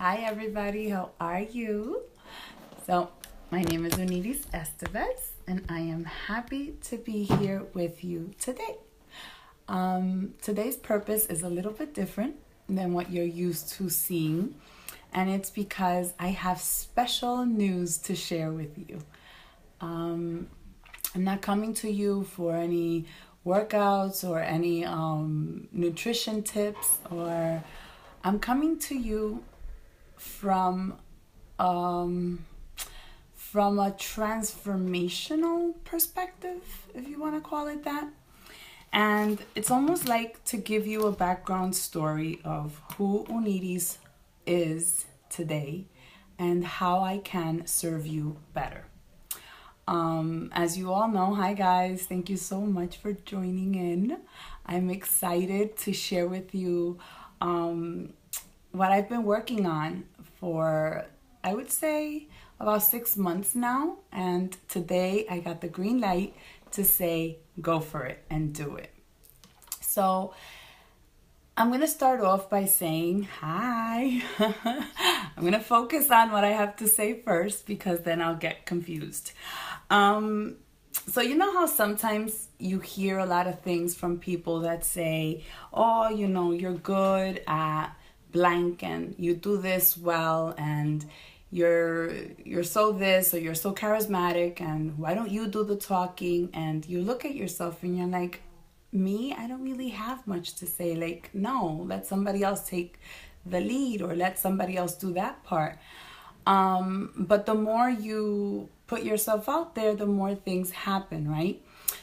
Hi, everybody. How are you? So, my name is Uniris Estevez, and I am happy to be here with you today. Today's purpose is a little bit different than what you're used to seeing, and it's because I have special news to share with you. I'm not coming to you for any workouts or any nutrition tips, or I'm coming to you from from a transformational perspective, if you want to call it that. And it's almost like to give you a background story of who Uniris is today and how I can serve you better. As you all know, hi guys, thank you so much for joining in. I'm excited to share with you what I've been working on for, I would say, about 6 months now. And today I got the green light to say, go for it and do it. So I'm going to start off by saying hi. I'm going to focus on what I have to say first because then I'll get confused. So you know how sometimes you hear a lot of things from people that say, oh, you know, you're good at blank and you do this well and you're so this or you're so charismatic and why don't you do the talking? And you look at yourself and you're like, me, I don't really have much to say. Like, no, let somebody else take the lead or let somebody else do that part. But the more you put yourself out there, the more things happen, right?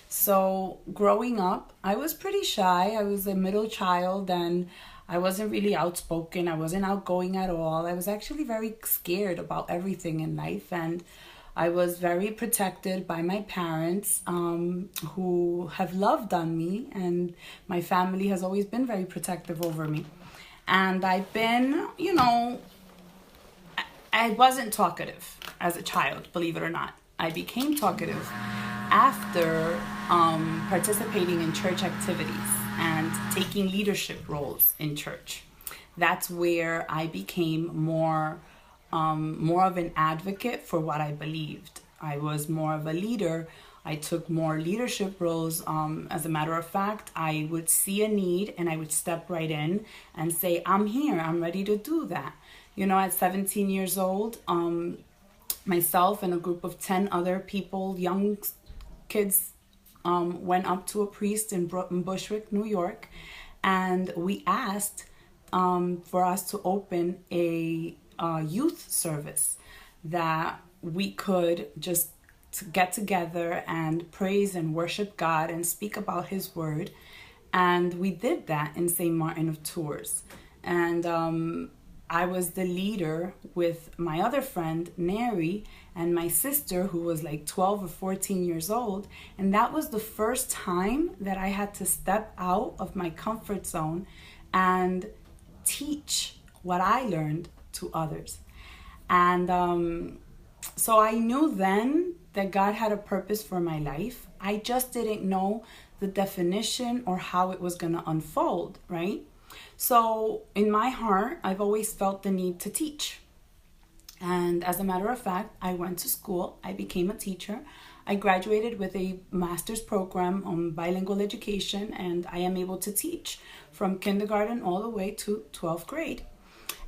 So growing up, I was pretty shy. I was a middle child and I wasn't really outspoken. I wasn't outgoing at all. I was actually very scared about everything in life. And I was very protected by my parents who have loved on me. And my family has always been very protective over me. And I've been, you know, I wasn't talkative as a child, believe it or not. I became talkative after participating in church activities and taking leadership roles in church. That's where I became more of an advocate for what I believed. I was more of a leader. I took more leadership roles. As a matter of fact, I would see a need and I would step right in and say, I'm here, I'm ready to do that. You know, at 17 years old, myself and a group of 10 other people, young kids, went up to a priest in Bushwick, New York, and we asked for us to open a youth service that we could just get together and praise and worship God and speak about His Word. And we did that in St. Martin of Tours. And I was the leader with my other friend, Neri, and my sister, who was like 12 or 14 years old. And that was the first time that I had to step out of my comfort zone and teach what I learned to others. And so I knew then that God had a purpose for my life. I just didn't know the definition or how it was going to unfold, right? So in my heart, I've always felt the need to teach. And as a matter of fact, I went to school. I became a teacher. I graduated with a master's program on bilingual education, and I am able to teach from kindergarten all the way to 12th grade.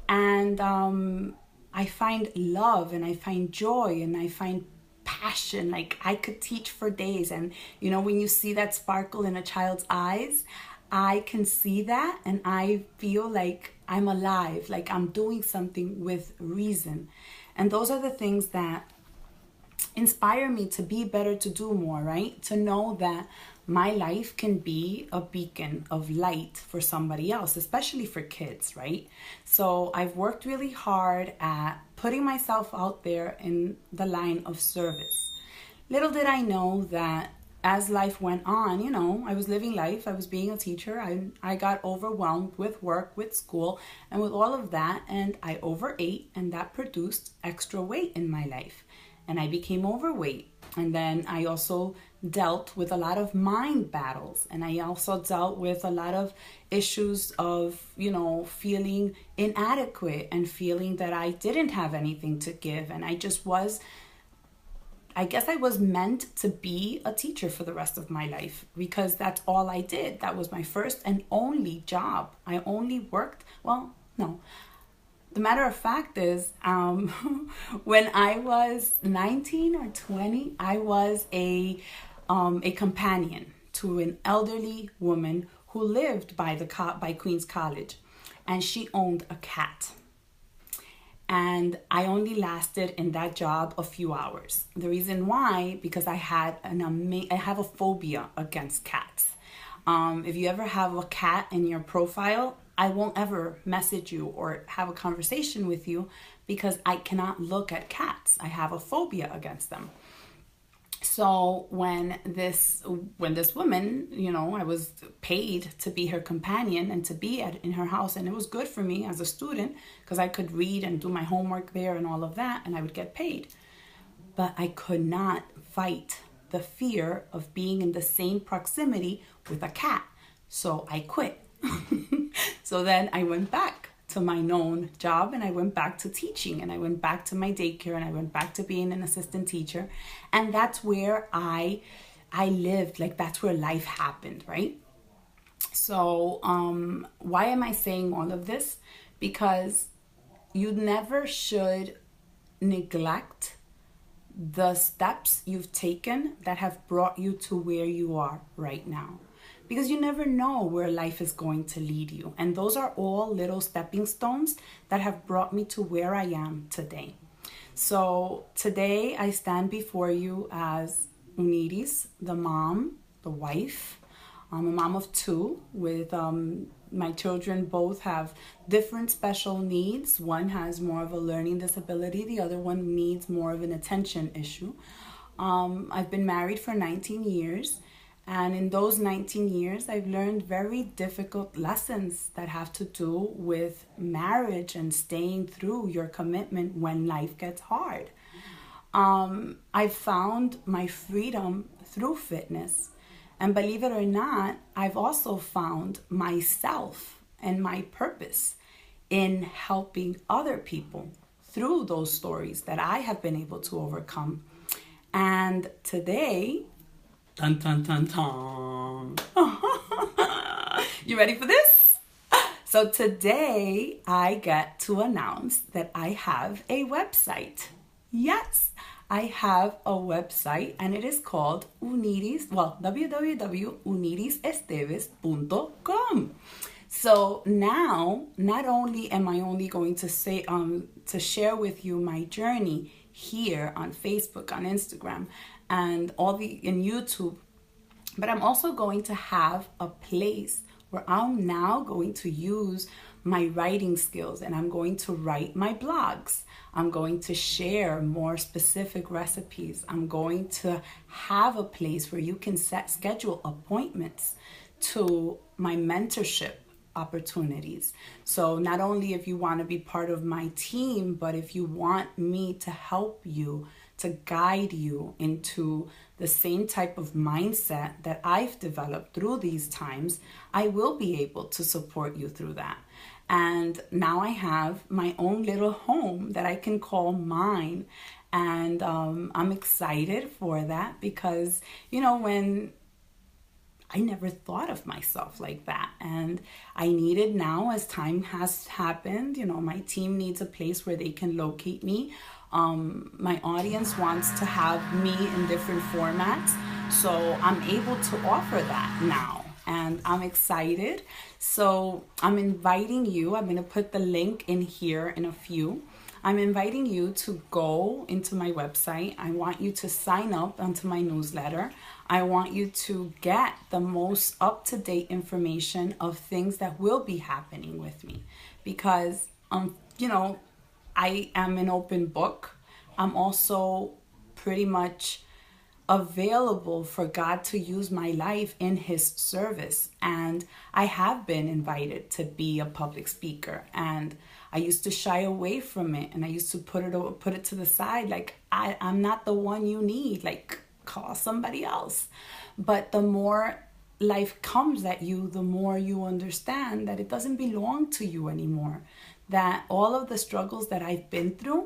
And I find love and I find joy and I find passion. Like I could teach for days. And you know, when you see that sparkle in a child's eyes, I can see that and I feel like I'm alive, like I'm doing something with reason. And those are the things that inspire me to be better, to do more, right? To know that my life can be a beacon of light for somebody else, especially for kids, right? So I've worked really hard at putting myself out there in the line of service. Little did I know that as life went on, you know, I was living life. I was being a teacher. I got overwhelmed with work, with school, and with all of that. And I overate, and that produced extra weight in my life. And I became overweight. And then I also dealt with a lot of mind battles, and I also dealt with a lot of issues of, feeling inadequate and feeling that I didn't have anything to give, and I guess I was meant to be a teacher for the rest of my life because that's all I did. That was my first and only job. I only worked, well, no. The matter of fact is, when I was 19 or 20, I was a companion to an elderly woman who lived by Queens College, and she owned a cat. And I only lasted in that job a few hours. The reason why, because I have a phobia against cats. If you ever have a cat in your profile, I won't ever message you or have a conversation with you because I cannot look at cats. I have a phobia against them. So when this woman, I was paid to be her companion and to be in her house, and it was good for me as a student because I could read and do my homework there and all of that, and I would get paid. But I could not fight the fear of being in the same proximity with a cat. So I quit. So then I went back to my known job, and I went back to teaching, and I went back to my daycare, and I went back to being an assistant teacher. And that's where I lived, like that's where life happened, right? So why am I saying all of this? Because you never should neglect the steps you've taken that have brought you to where you are right now. Because you never know where life is going to lead you. And those are all little stepping stones that have brought me to where I am today. So today I stand before you as Uniris, the mom, the wife. I'm a mom of two with my children. Both have different special needs. One has more of a learning disability. The other one needs more of an attention issue. I've been married for 19 years. And in those 19 years, I've learned very difficult lessons that have to do with marriage and staying through your commitment when life gets hard. I've found my freedom through fitness. And believe it or not, I've also found myself and my purpose in helping other people through those stories that I have been able to overcome. And today, dun, dun, dun, dun. You ready for this? So today I get to announce that I have a website. Yes, I have a website, and it is called www.unirisesteves.com. So now, not only am I only going to say to share with you my journey here on Facebook, on Instagram, and in YouTube, but I'm also going to have a place where I'm now going to use my writing skills, and I'm going to write my blogs. I'm going to share more specific recipes. I'm going to have a place where you can schedule appointments to my mentorship opportunities. So not only if you want to be part of my team, but if you want me to help you, to guide you into the same type of mindset that I've developed through these times, I will be able to support you through that. And now I have my own little home that I can call mine. And I'm excited for that because, when I never thought of myself like that. And I needed now, as time has happened, my team needs a place where they can locate me. My audience wants to have me in different formats. So I'm able to offer that now. And I'm excited. So I'm inviting you. I'm going to put the link in here in a few. I'm inviting you to go into my website. I want you to sign up onto my newsletter. I want you to get the most up-to-date information of things that will be happening with me. Because, I am an open book. I'm also pretty much available for God to use my life in His service. And I have been invited to be a public speaker, and I used to shy away from it, and I used to put it to the side, like I'm not the one you need. Like, call somebody else. But the more life comes at you, the more you understand that it doesn't belong to you anymore. That all of the struggles that I've been through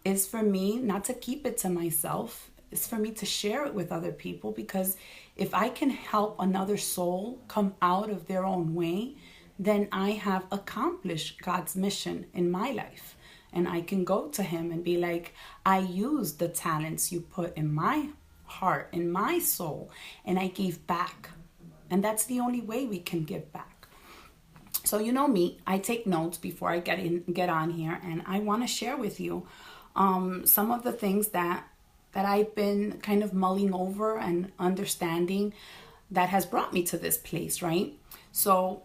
is for me not to keep it to myself. It's for me to share it with other people, because if I can help another soul come out of their own way, then I have accomplished God's mission in my life. And I can go to him and be like, I used the talents you put in my heart, in my soul, and I gave back. And that's the only way we can give back. So you know me, I take notes before I get on here, and I want to share with you some of the things that I've been kind of mulling over and understanding that has brought me to this place, right? So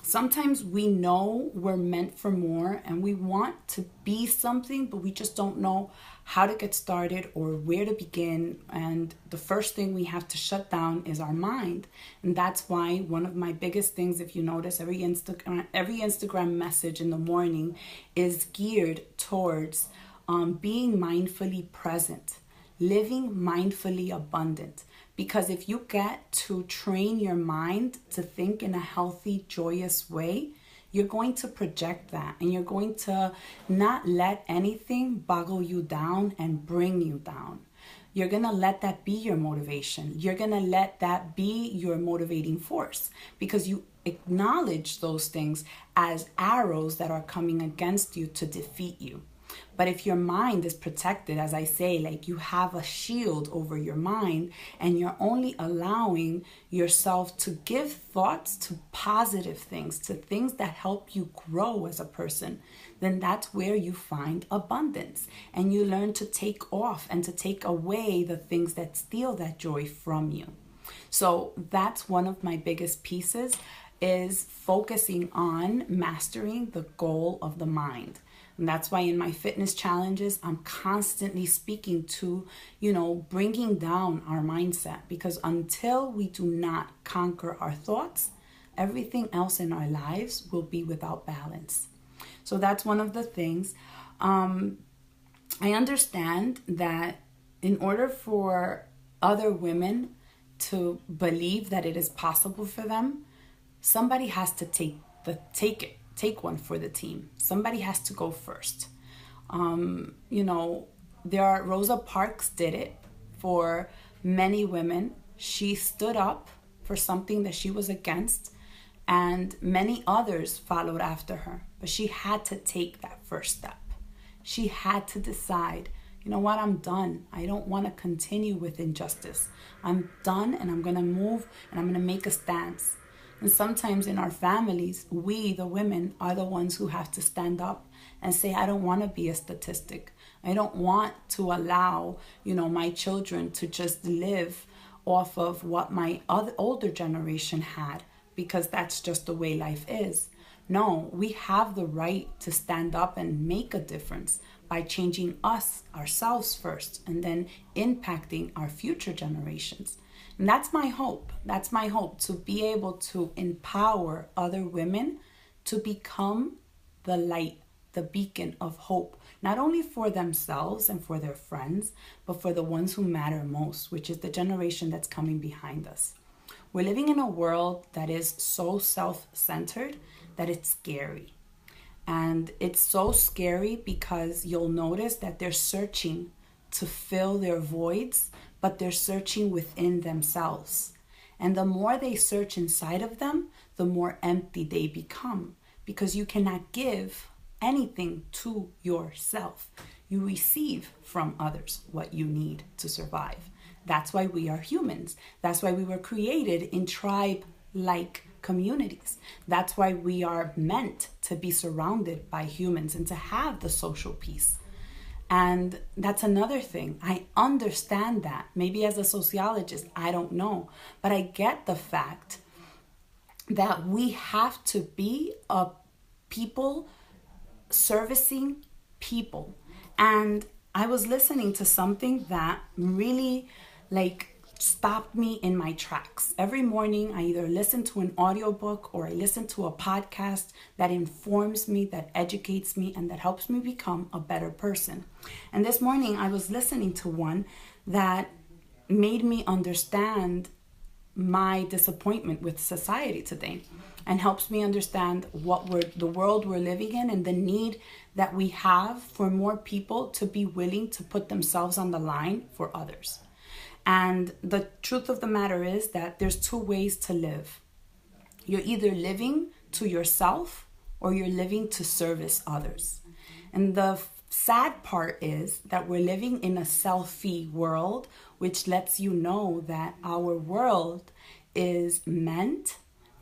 sometimes we know we're meant for more and we want to be something, but we just don't know how to get started or where to begin. And the first thing we have to shut down is our mind. And that's why one of my biggest things, if you notice, every Instagram message in the morning is geared towards being mindfully present, living mindfully abundant. Because if you get to train your mind to think in a healthy, joyous way, you're going to project that, and you're going to not let anything boggle you down and bring you down. You're going to let that be your motivation. You're going to let that be your motivating force, because you acknowledge those things as arrows that are coming against you to defeat you. But if your mind is protected, as I say, like you have a shield over your mind, and you're only allowing yourself to give thoughts to positive things, to things that help you grow as a person, then that's where you find abundance. And you learn to take off and to take away the things that steal that joy from you. So that's one of my biggest pieces, is focusing on mastering the goal of the mind. And that's why in my fitness challenges, I'm constantly speaking to, bringing down our mindset. Because until we do not conquer our thoughts, everything else in our lives will be without balance. So that's one of the things. I understand that in order for other women to believe that it is possible for them, somebody has to take one for the team. Somebody has to go first. Rosa Parks did it for many women. She stood up for something that she was against, and many others followed after her. But she had to take that first step. She had to decide, you know what, I'm done. I don't want to continue with injustice. I'm done, and I'm going to move, and I'm going to make a stance. And sometimes in our families, we, the women, are the ones who have to stand up and say, I don't want to be a statistic. I don't want to allow, my children to just live off of what my older generation had, because that's just the way life is. No, we have the right to stand up and make a difference by changing ourselves first, and then impacting our future generations. And that's my hope. That's my hope, to be able to empower other women to become the light, the beacon of hope, not only for themselves and for their friends, but for the ones who matter most, which is the generation that's coming behind us. We're living in a world that is so self-centered that it's scary. And it's so scary because you'll notice that they're searching to fill their voids, but they're searching within themselves. And the more they search inside of them, the more empty they become, because you cannot give anything to yourself. You receive from others what you need to survive. That's why we are humans. That's why we were created in tribe-like communities. That's why we are meant to be surrounded by humans and to have the social piece. And that's another thing. I understand that. Maybe as a sociologist, I don't know. But I get the fact that we have to be a people servicing people. And I was listening to something that really stopped me in my tracks. Every morning, I either listen to an audiobook or I listen to a podcast that informs me, that educates me, and that helps me become a better person. And this morning, I was listening to one that made me understand my disappointment with society today, and helps me understand the world we're living in, and the need that we have for more people to be willing to put themselves on the line for others. And the truth of the matter is that there's two ways to live. You're either living to yourself or you're living to service others. And the sad part is that we're living in a selfie world, which lets you know that our world is meant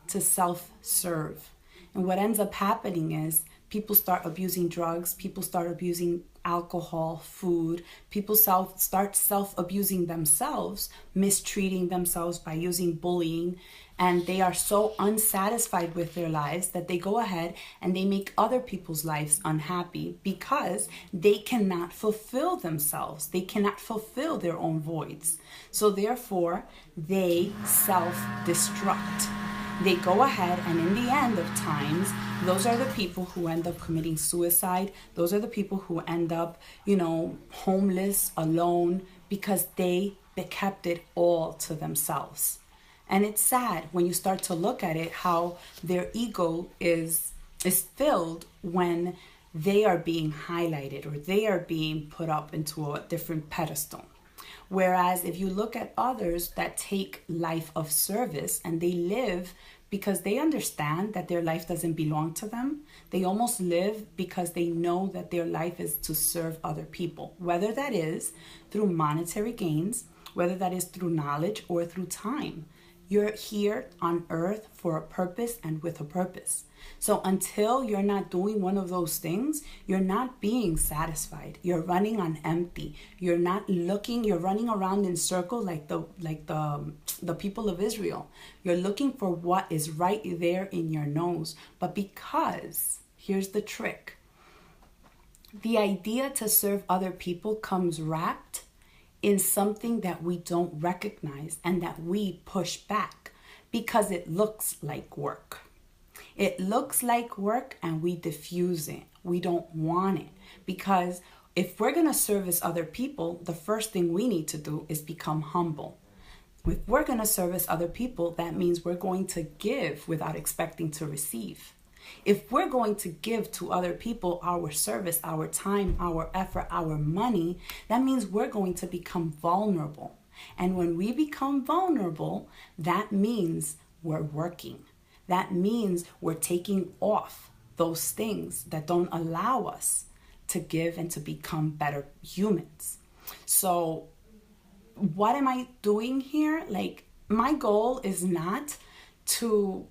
to self-serve. And what ends up happening is people start abusing drugs, people start abusing alcohol, food, people start self-abusing themselves, mistreating themselves by using bullying, and they are so unsatisfied with their lives that they go ahead and they make other people's lives unhappy because they cannot fulfill themselves. They cannot fulfill their own voids. So therefore, they self-destruct. They go ahead, and in the end of times, those are the people who end up committing suicide. Those are the people who end up, homeless, alone, because they kept it all to themselves. And it's sad when you start to look at it, how their ego is filled when they are being highlighted or they are being put up into a different pedestal. Whereas if you look at others that take life of service and they live because they understand that their life doesn't belong to them, they almost live because they know that their life is to serve other people, whether that is through monetary gains, whether that is through knowledge or through time. You're here on earth for a purpose and with a purpose. So until you're not doing one of those things, you're not being satisfied. You're running on empty. You're not looking, you're running around in circles like the people of Israel. You're looking for what is right there in your nose. But because, here's the trick, the idea to serve other people comes wrapped in something that we don't recognize and that we push back because it looks like work. It looks like work and we diffuse it. We don't want it, because if we're going to service other people, the first thing we need to do is become humble. If we're going to service other people, that means we're going to give without expecting to receive. If we're going to give to other people our service, our time, our effort, our money, that means we're going to become vulnerable. And when we become vulnerable, that means we're working. That means we're taking off those things that don't allow us to give and to become better humans. So what am I doing here? My goal is not to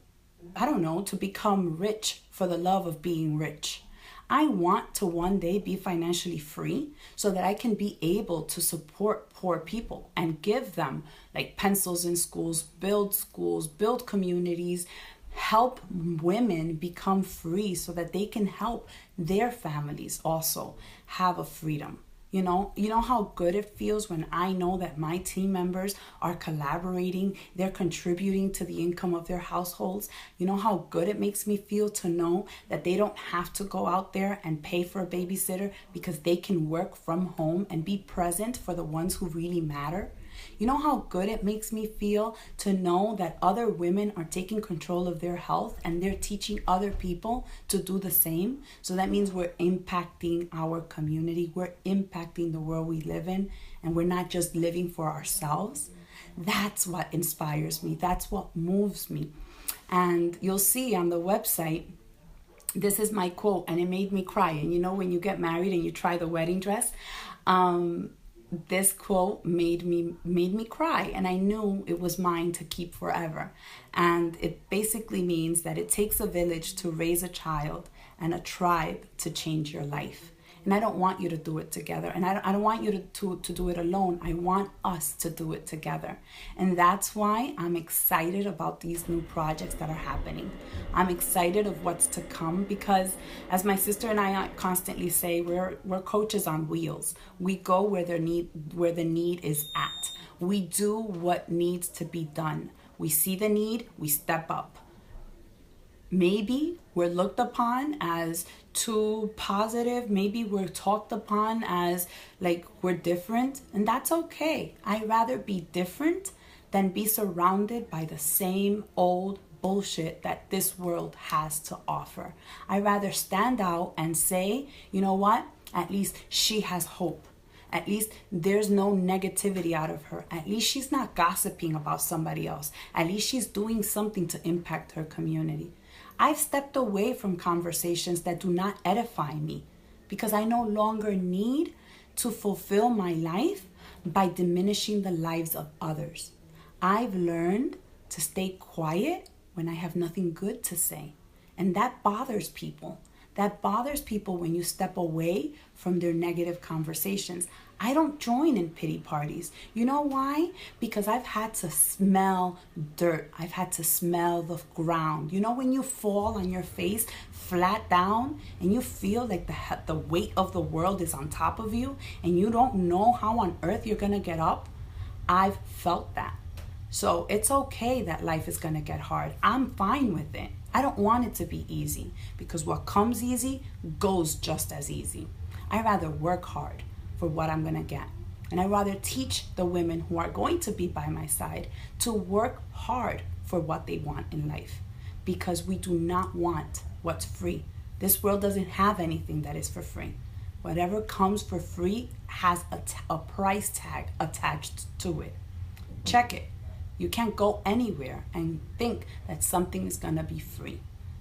become rich for the love of being rich. I want to one day be financially free so that I can be able to support poor people and give them pencils in schools, build communities, help women become free so that they can help their families also have a freedom. You know how good it feels when I know that my team members are collaborating, they're contributing to the income of their households. You know how good it makes me feel to know that they don't have to go out there and pay for a babysitter because they can work from home and be present for the ones who really matter. You know how good it makes me feel to know that other women are taking control of their health and they're teaching other people to do the same. So that means we're impacting our community, we're impacting the world we live in, and we're not just living for ourselves. That's what inspires me. That's what moves me. And you'll see on the website, this is my quote, and it made me cry. And when you get married and you try the wedding dress, this quote made me cry, and I knew it was mine to keep forever. And it basically means that it takes a village to raise a child and a tribe to change your life. And I don't want you to do it together. And I don't want you to do it alone. I want us to do it together. And that's why I'm excited about these new projects that are happening. I'm excited of what's to come because, as my sister and I constantly say, we're coaches on wheels. We go where the need is at. We do what needs to be done. We see the need, we step up. Maybe we're looked upon as too positive. Maybe we're talked upon as like we're different. And that's okay. I'd rather be different than be surrounded by the same old bullshit that this world has to offer. I'd rather stand out and say, you know what? At least she has hope. At least there's no negativity out of her. At least she's not gossiping about somebody else. At least she's doing something to impact her community. I've stepped away from conversations that do not edify me because I no longer need to fulfill my life by diminishing the lives of others. I've learned to stay quiet when I have nothing good to say. And that bothers people. That bothers people when you step away from their negative conversations. I don't join in pity parties. You know why? Because I've had to smell dirt. I've had to smell the ground. You know when you fall on your face flat down and you feel like the weight of the world is on top of you and you don't know how on earth you're going to get up? I've felt that. So it's okay that life is going to get hard. I'm fine with it. I don't want it to be easy because what comes easy goes just as easy. I'd rather work hard for what I'm going to get. And I'd rather teach the women who are going to be by my side to work hard for what they want in life because we do not want what's free. This world doesn't have anything that is for free. Whatever comes for free has a price tag attached to it. Check it. You can't go anywhere and think that something is going to be free.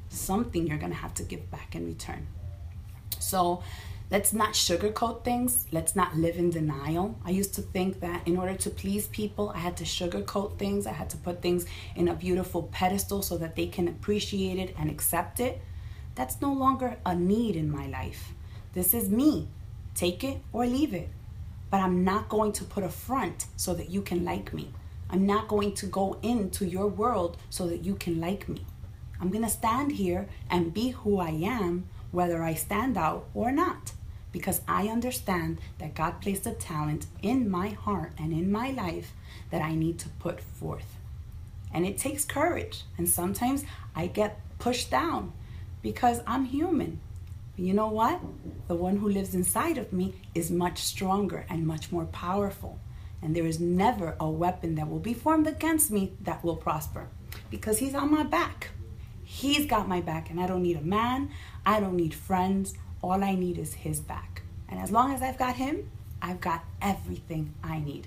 Something you're going to have to give back in return. So let's not sugarcoat things. Let's not live in denial. I used to think that in order to please people, I had to sugarcoat things. I had to put things in a beautiful pedestal so that they can appreciate it and accept it. That's no longer a need in my life. This is me. Take it or leave it. But I'm not going to put a front so that you can like me. I'm not going to go into your world so that you can like me. I'm going to stand here and be who I am, whether I stand out or not, because I understand that God placed a talent in my heart and in my life that I need to put forth. And it takes courage. And sometimes I get pushed down because I'm human. But you know what? The one who lives inside of me is much stronger and much more powerful. And there is never a weapon that will be formed against me that will prosper because he's on my back. He's got my back and I don't need a man. I don't need friends. All I need is his back. And as long as I've got him, I've got everything I need.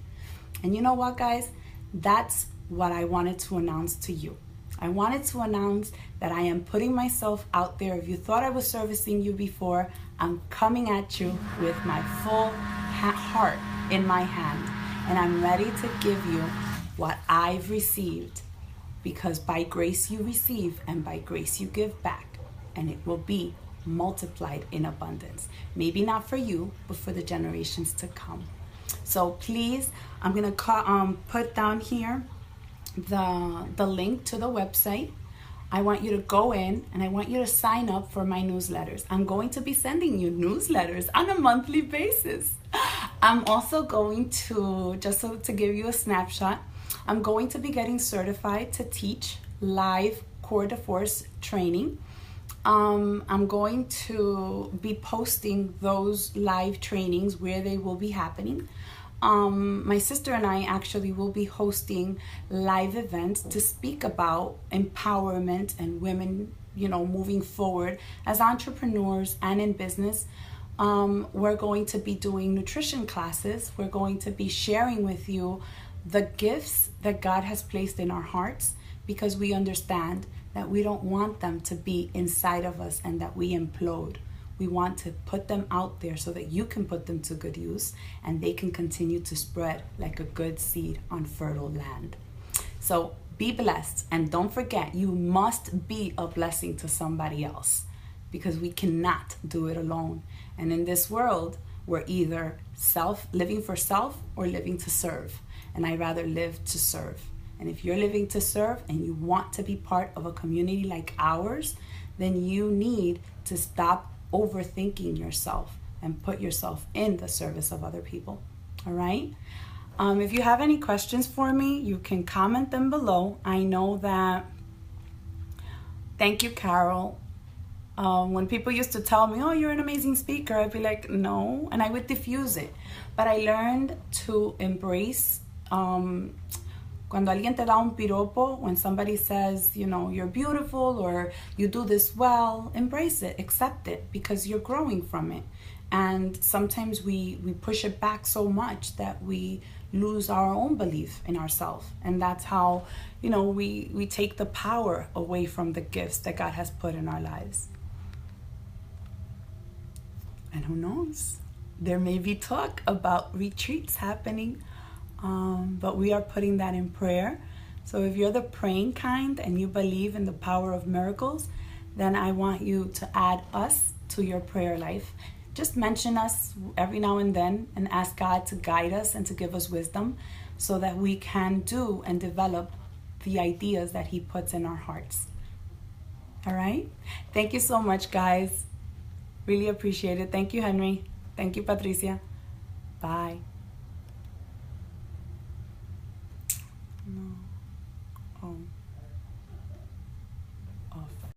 And you know what, guys? That's what I wanted to announce to you. I wanted to announce that I am putting myself out there. If you thought I was servicing you before, I'm coming at you with my full heart in my hand. And I'm ready to give you what I've received, because by grace you receive and by grace you give back, and it will be multiplied in abundance. Maybe not for you, but for the generations to come. So please, I'm going to put down here the link to the website. I want you to go in and I want you to sign up for my newsletters. I'm going to be sending you newsletters on a monthly basis. I'm also going to, just so to give you a snapshot, I'm going to be getting certified to teach live Core de Force training. I'm going to be posting those live trainings where they will be happening. My sister and I actually will be hosting live events to speak about empowerment and women, moving forward as entrepreneurs and in business. We're going to be doing nutrition classes. We're going to be sharing with you the gifts that God has placed in our hearts, because we understand that we don't want them to be inside of us and that we implode. We want to put them out there so that you can put them to good use and they can continue to spread like a good seed on fertile land. So be blessed, and don't forget, you must be a blessing to somebody else, because we cannot do it alone. And in this world, we're either living for self or living to serve. And I rather live to serve. And if you're living to serve and you want to be part of a community like ours, then you need to stop overthinking yourself and put yourself in the service of other people. All right? If you have any questions for me, you can comment them below. I know that Thank you, Carol. When people used to tell me, oh, you're an amazing speaker, I'd be like, no, and I would diffuse it. But I learned to embrace, cuando alguien te da un piropo, when somebody says, you know, you're beautiful or you do this well, embrace it, accept it, because you're growing from it. And sometimes we push it back so much that we lose our own belief in ourselves. And that's how, you know, we take the power away from the gifts that God has put in our lives. And who knows? There may be talk about retreats happening, but we are putting that in prayer. So if you're the praying kind and you believe in the power of miracles, then I want you to add us to your prayer life. Just mention us every now and then and ask God to guide us and to give us wisdom so that we can do and develop the ideas that He puts in our hearts. All right? Thank you so much, guys. Really appreciate it. Thank you, Henry. Thank you, Patricia. Bye.